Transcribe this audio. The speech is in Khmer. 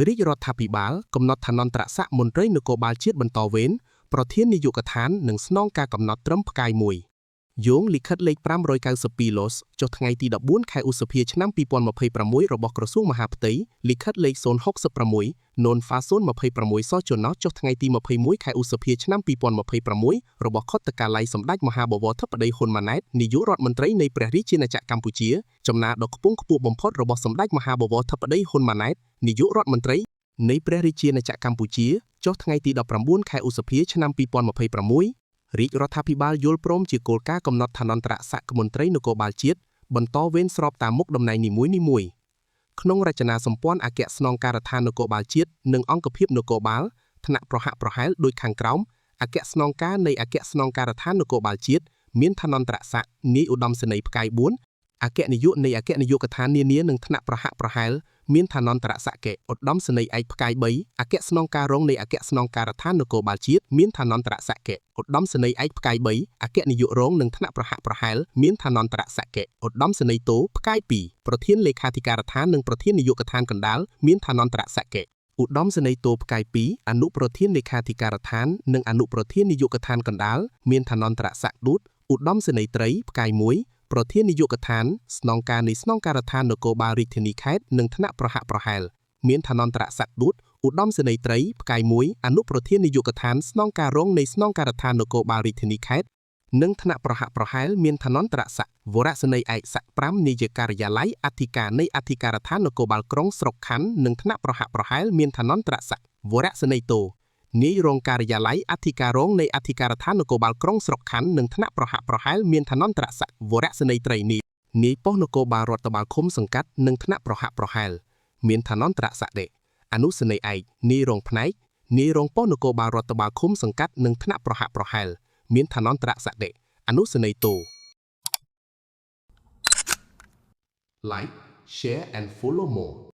រាជរដ្ឋាភិបាលកំណត់ឋានន្តរស័ក្តិមន្ត្រីនគរបាលជាតិបន្តវេនប្រធាននាយកដ្ឋាននិងស្នងការកំណត់ត្រឹមផ្កាយមួយយោងលិខិតលេខ592 លូសចុះថ្ងៃទី14 ខែឧសភាឆ្នាំ2026របស់ក្រសួងមហាផ្ទៃលិខិតលេខ066 នូនហ្វា026 សចំណោះចុះថ្ងៃទី21 ខែឧសភាឆ្នាំ2026របស់ខុទ្ទកាល័យសម្ដេចមហាបវរធិបតីហ៊ុនម៉ាណែតនាយករដ្ឋមន្ត្រីនៃព្រះរាជាណាចក្រកម្ពុជាចំណាដ៏ខ្ពង់ខ្ពស់បំផុតរបស់សម្ដេចមហាបវរធិបតីហ៊ុនម៉ាណែតនាយករដ្ឋមន្ត្រីនៃព្រះរាជាណាចក្រកម្ពុជាចុះថ្ងៃទី19 ខែឧសភាឆ្នាំ2026រាជរដ្ឋាភិបាលយល់ព្រមជាគោលការណ៍កំណត់ឋានន្តរស័ក្តិមន្ត្រីនគរបាលជាតិបន្តវេនស្របតាមមុខតំណែងនីមួយៗក្នុងរចនាសម្ព័ន្ធអគ្គស្នងការដ្ឋាននគរបាលជាតិនិងអង្គភាពនគរបាលថ្នាក់ប្រហាក់ប្រហែលដូចខាងក្រោមអគ្គស្នងការនៃអគ្គស្នងការដ្ឋាននគរបាលជាតិមានឋានន្តរស័ក្តិនាយឧត្តមសេនីយ៍ផ្កាយ4អគ្គនាយកនៃអគ្គនាយកដ្ឋាននានានិងថ្នាក់ប្រហាក់ប្រហែលមានឋានន្តរស័ក្តិឧត្តមសេនីយ៍ឯកផ្កាយ3អគ្គស្នងការរងនៃអគ្គស្នងការដ្ឋាននគរបាលជាតិមានឋានន្តរស័ក្តិឧត្តមសេនីយ៍ឯកផ្កាយ3អគ្គនាយករងនិងថ្នាក់ប្រហាក់ប្រហែលមានឋានន្តរស័ក្តិឧត្តមសេនីយ៍តូផ្កាយ2ប្រធានលេខាធិការដ្ឋាននិងប្រធាននាយកដ្ឋានកណ្ដាលមានឋានន្តរស័ក្តិឧត្តមសេនីយ៍តូផ្កាយ2អនុប្រធានលេខាធិការដ្ឋាននិងអនុប្រធាននាយកដ្ឋានកណ្ដាលមានឋានន្តរស័ក្តិឌូតឧត្តមសេនីយ៍ត្រីផ្កាយ1ប្រធាននាយកដ្ឋានស្នងការនៃស្នងការដ្ឋាននគរបាលរាជធានីខេត្តនិងថ្នាក់ប្រហាក់ប្រហែលមានឋានន្តរស័ក្តិឌូតឧត្តមសេនីយ៍ត្រីផ្កាយ1អនុប្រធាននាយកដ្ឋានស្នងការរងនៃស្នងការដ្ឋាននគរបាលរាជធានីខេត្តនិងថ្នាក់ប្រហាក់ប្រហែលមានឋានន្តរស័ក្តិវរសេនីយ៍ឯកស័ក្តិ5នាយការិយាល័យអធិការនៃអធិការដ្ឋាននគរបាលក្រុងស្រុកខណ្ឌនិងថ្នាក់ប្រហាក់ប្រហែលមានឋានន្តរស័ក្តិវរសេនីយ៍តូនាយរងការិយាល័យអធិការរងនៃអធិការដ្ឋាននគរបាលក្រុងស្រុកខណ្ឌនិងថ្នាក់ប្រហាក់ប្រហែលមានឋានន្តរស័ក្តិវរសេនីយ៍ត្រីនាយប៉ុស្តិ៍នគរបាលរដ្ឋបាលឃុំសង្កាត់និងថ្នាក់ប្រហាក់ប្រហែលមានឋានន្តរស័ក្តិអនុសេនីយ៍ឯកនាយរងផ្នែកនាយរងប៉ុស្តិ៍នគរបាលរដ្ឋបាលឃុំសង្កាត់និងថ្នាក់ប្រហាក់ប្រហែលមានឋានន្តរស័ក្តិអនុសេនីយ៍តូ Like, share and follow more